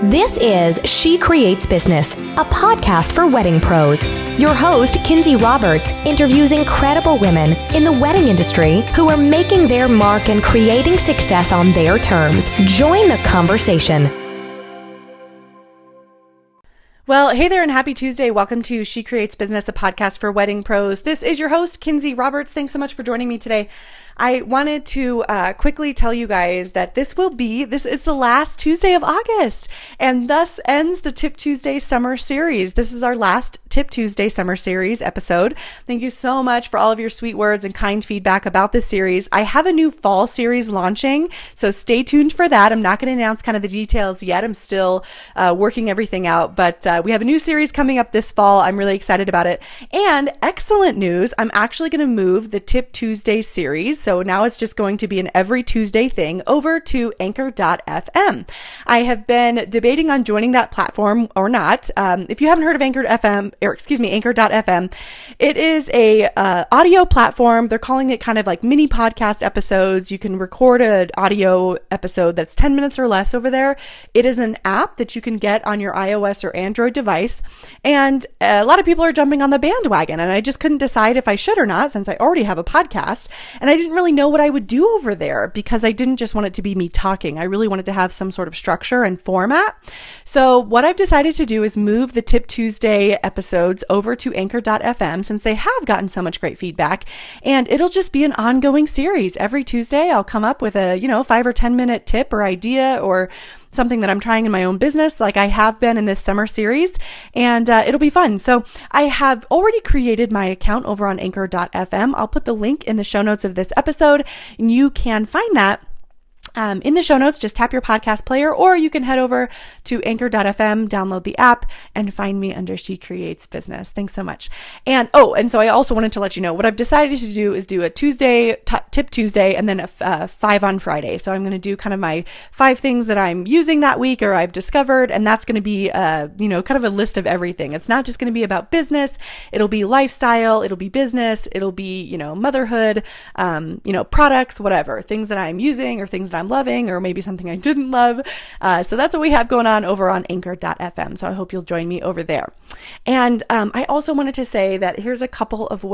This is She Creates Business, a podcast for wedding pros. Your host, Kinsey Roberts, interviews incredible women in the wedding industry who are making their mark and creating success on their terms. Join the conversation. Well, hey there and happy Tuesday. Welcome to She Creates Business, a podcast for wedding pros. This is your host, Kinsey Roberts. Thanks so much for joining me today. I wanted to quickly tell you guys that this is the last Tuesday of August, and thus ends the Tip Tuesday Summer Series. This is our last Tip Tuesday Summer Series episode. Thank you so much for all of your sweet words and kind feedback about this series. I have a new fall series launching, so stay tuned for that. I'm not going to announce kind of the details yet. I'm still working everything out, but we have a new series coming up this fall. I'm really excited about it. And excellent news, I'm actually going to move the Tip Tuesday series. So now it's just going to be an every Tuesday thing over to Anchor.fm. I have been debating on joining that platform or not. If you haven't heard of Anchor.fm, it is a audio platform. They're calling it kind of like mini podcast episodes. You can record an audio episode that's 10 minutes or less over there. It is an app that you can get on your iOS or Android device. And a lot of people are jumping on the bandwagon, and I just couldn't decide if I should or not, since I already have a podcast. And I didn't really know what I would do over there because I didn't just want it to be me talking. I really wanted to have some sort of structure and format. So what I've decided to do is move the Tip Tuesday episodes over to Anchor.fm, since they have gotten so much great feedback, and it'll just be an ongoing series. Every Tuesday I'll come up with a 5 or 10 minute tip or idea or something that I'm trying in my own business, like I have been in this summer series, and it'll be fun. So I have already created my account over on Anchor.fm. I'll put the link in the show notes of this episode, and you can find that in the show notes. Just tap your podcast player, or you can head over to Anchor.fm, download the app, and find me under She Creates Business. Thanks so much. And so I also wanted to let you know what I've decided to do is do a Tuesday, Tip Tuesday, and then a 5 on Friday. So I'm going to do kind of my 5 things that I'm using that week or I've discovered, and that's going to be kind of a list of everything. It's not just going to be about business. It'll be lifestyle. It'll be business. It'll be motherhood. Products, whatever, things that I'm using or things that I'm loving, or maybe something I didn't love. So that's what we have going on over on Anchor.fm. So I hope you'll join me over there. And I also wanted to say that here's a couple of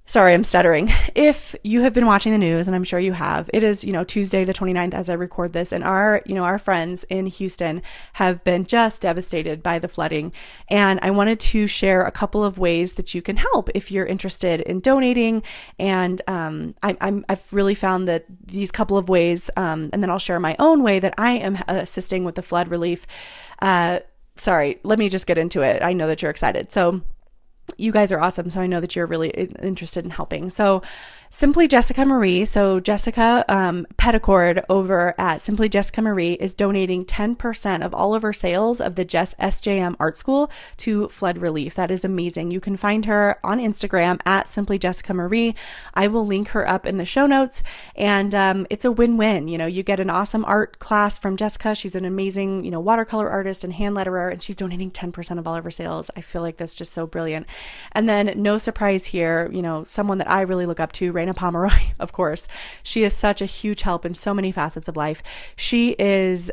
sorry, I'm stuttering. If you have been watching the news, and I'm sure you have, it is, Tuesday the 29th as I record this, and our friends in Houston have been just devastated by the flooding. And I wanted to share a couple of ways that you can help if you're interested in donating. And I've really found that these couple of ways, and then I'll share my own way that I am assisting with the flood relief. Sorry, let me just get into it. I know that you're excited. So you guys are awesome. So I know that you're really interested in helping. So Simply Jessica Marie. So Jessica Petticord over at Simply Jessica Marie is donating 10% of all of her sales of the SJM Art School to flood relief. That is amazing. You can find her on Instagram at Simply Jessica Marie. I will link her up in the show notes, and it's a win-win. You get an awesome art class from Jessica. She's an amazing, watercolor artist and hand letterer, and she's donating 10% of all of her sales. I feel like that's just so brilliant. And then no surprise here, someone that I really look up to, Raina Pomeroy, of course. She is such a huge help in so many facets of life. She is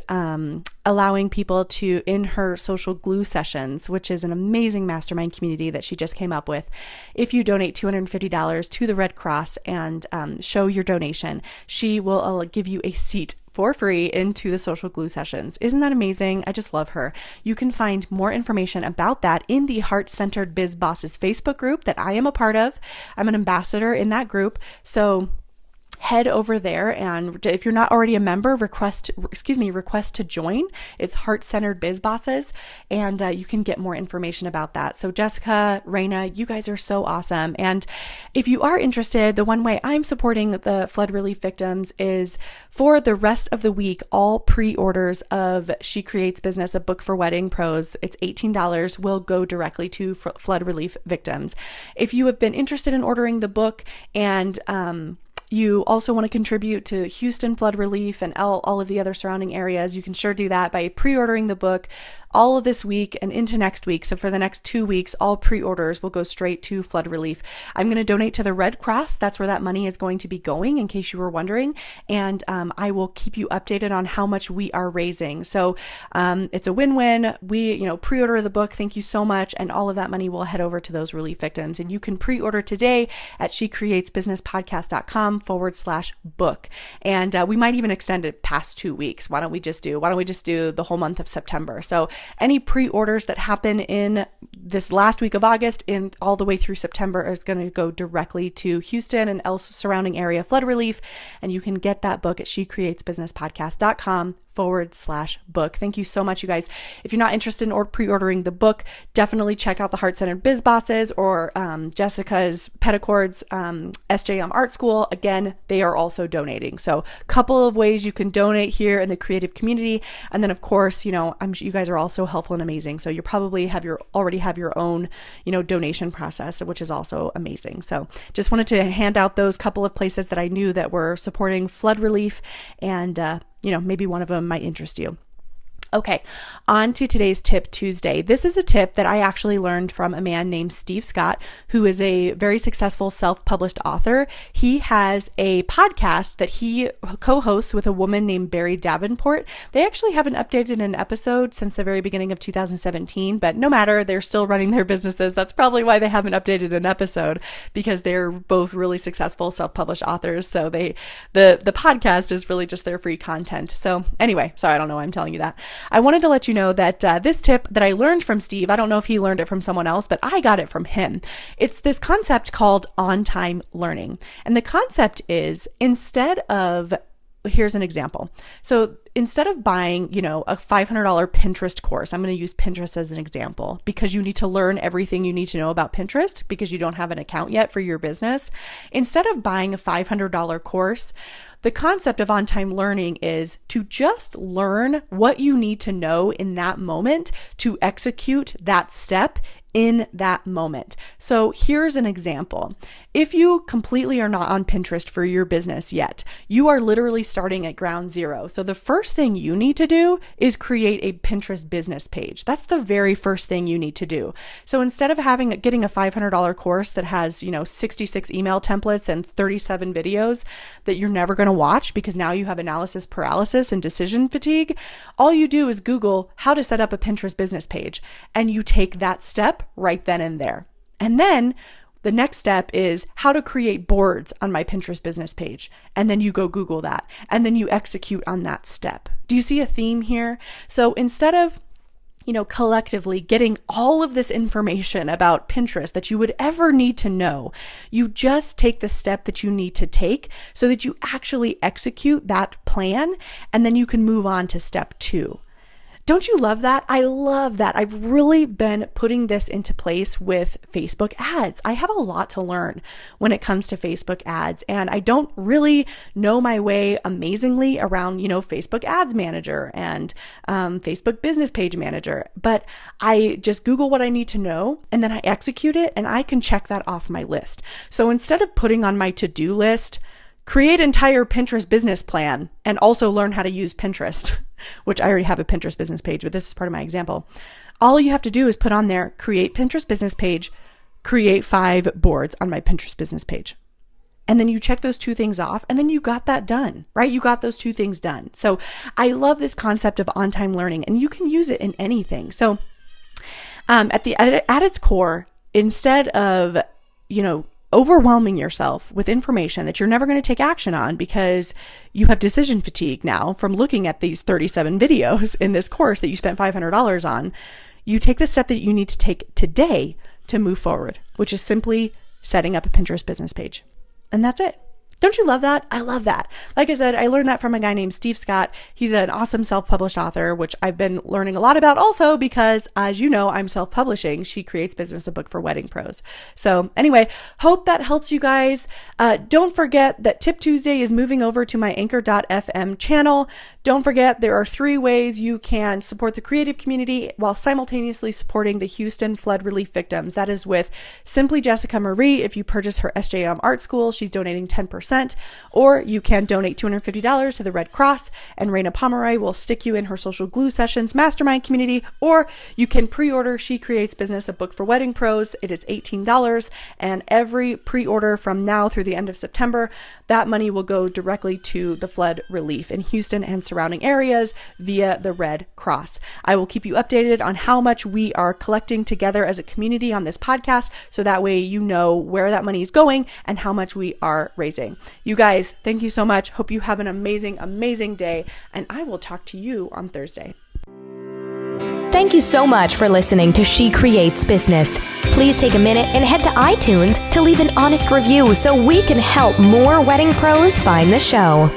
allowing people to, in her social glue sessions, which is an amazing mastermind community that she just came up with. If you donate $250 to the Red Cross and show your donation, she will give you a seat for free into the social glue sessions. Isn't that amazing? I just love her. You can find more information about that in the Heart-Centered Biz Bosses Facebook group that I am a part of. I'm an ambassador in that group. So head over there, and if you're not already a member, request to join. It's Heart-Centered Biz Bosses, and you can get more information about that. So Jessica, Raina, you guys are so awesome. And if you are interested, the one way I'm supporting the flood relief victims is for the rest of the week, all pre-orders of She Creates Business, a book for wedding pros, it's $18, will go directly to flood relief victims. If you have been interested in ordering the book and you also want to contribute to Houston flood relief and all of the other surrounding areas, you can sure do that by pre-ordering the book all of this week and into next week. So for the next 2 weeks, all pre-orders will go straight to flood relief. I'm going to donate to the Red Cross. That's where that money is going to be going, in case you were wondering. And I will keep you updated on how much we are raising. So it's a win-win. We, pre-order the book. Thank you so much. And all of that money will head over to those relief victims. And you can pre-order today at shecreatesbusinesspodcast.com/book. And we might even extend it past 2 weeks. Why don't we just do the whole month of September? So any pre-orders that happen in this last week of August and all the way through September is going to go directly to Houston and else surrounding area flood relief. And you can get that book at shecreatesbusinesspodcast.com/book. Thank you so much, you guys. If you're not interested in pre-ordering the book, definitely check out the Heart Centered Biz Bosses or Jessica's Petticords SJM Art School. Again, they are also donating. So a couple of ways you can donate here in the creative community. And then of course, I'm sure you guys are all so helpful and amazing. So you probably already have your own, donation process, which is also amazing. So just wanted to hand out those couple of places that I knew that were supporting flood relief, and maybe one of them might interest you. Okay, on to today's Tip Tuesday. This is a tip that I actually learned from a man named Steve Scott, who is a very successful self-published author. He has a podcast that he co-hosts with a woman named Barry Davenport. They actually haven't updated an episode since the very beginning of 2017, but no matter, they're still running their businesses. That's probably why they haven't updated an episode, because they're both really successful self-published authors. So the podcast is really just their free content. So anyway, sorry, I don't know why I'm telling you that. I wanted to let you know that this tip that I learned from Steve, I don't know if he learned it from someone else, but I got it from him. It's this concept called on-time learning. And the concept is, here's an example. So instead of buying, a $500 Pinterest course, I'm going to use Pinterest as an example because you need to learn everything you need to know about Pinterest because you don't have an account yet for your business. Instead of buying a $500 course, the concept of on-time learning is to just learn what you need to know in that moment to execute that step in that moment. So here's an example. If you completely are not on Pinterest for your business yet, you are literally starting at ground zero. So the first thing you need to do is create a Pinterest business page. That's the very first thing you need to do. So instead of getting a $500 course that has, 66 email templates and 37 videos that you're never going to watch because now you have analysis paralysis and decision fatigue, all you do is Google how to set up a Pinterest business page, and you take that step right then and there. And then the next step is how to create boards on my Pinterest business page. And then you go Google that, and then you execute on that step. Do you see a theme here? So instead of collectively getting all of this information about Pinterest that you would ever need to know, you just take the step that you need to take so that you actually execute that plan, and then you can move on to step 2. Don't you love that? I love that. I've really been putting this into place with Facebook ads. I have a lot to learn when it comes to Facebook ads, and I don't really know my way amazingly around, Facebook Ads Manager and Facebook Business Page Manager, but I just Google what I need to know and then I execute it, and I can check that off my list. So instead of putting on my to-do list, create entire Pinterest business plan and also learn how to use Pinterest, which I already have a Pinterest business page, but this is part of my example. All you have to do is put on there, create Pinterest business page, create 5 boards on my Pinterest business page. And then you check those 2 things off, and then you got that done, right? You got those 2 things done. So I love this concept of on-time learning, and you can use it in anything. So at its core, instead of, overwhelming yourself with information that you're never going to take action on because you have decision fatigue now from looking at these 37 videos in this course that you spent $500 on, you take the step that you need to take today to move forward, which is simply setting up a Pinterest business page. And that's it. Don't you love that? I love that. Like I said, I learned that from a guy named Steve Scott. He's an awesome self-published author, which I've been learning a lot about also because, as you know, I'm self-publishing. She Creates Business, a book for wedding pros. So anyway, hope that helps you guys. Don't forget that Tip Tuesday is moving over to my Anchor.fm channel. Don't forget, there are 3 ways you can support the creative community while simultaneously supporting the Houston flood relief victims. That is with Simply Jessica Marie. If you purchase her SJM Art School, she's donating 10%. 10%, or you can donate $250 to the Red Cross, and Raina Pomeroy will stick you in her Social Glue Sessions mastermind community, or you can pre-order She Creates Business, a book for wedding pros. It is $18, and every pre-order from now through the end of September, that money will go directly to the flood relief in Houston and surrounding areas via the Red Cross. I will keep you updated on how much we are collecting together as a community on this podcast, so that way you know where that money is going and how much we are raising. You guys, thank you so much. Hope you have an amazing, amazing day, and I will talk to you on Thursday. Thank you so much for listening to She Creates Business. Please take a minute and head to iTunes to leave an honest review so we can help more wedding pros find the show.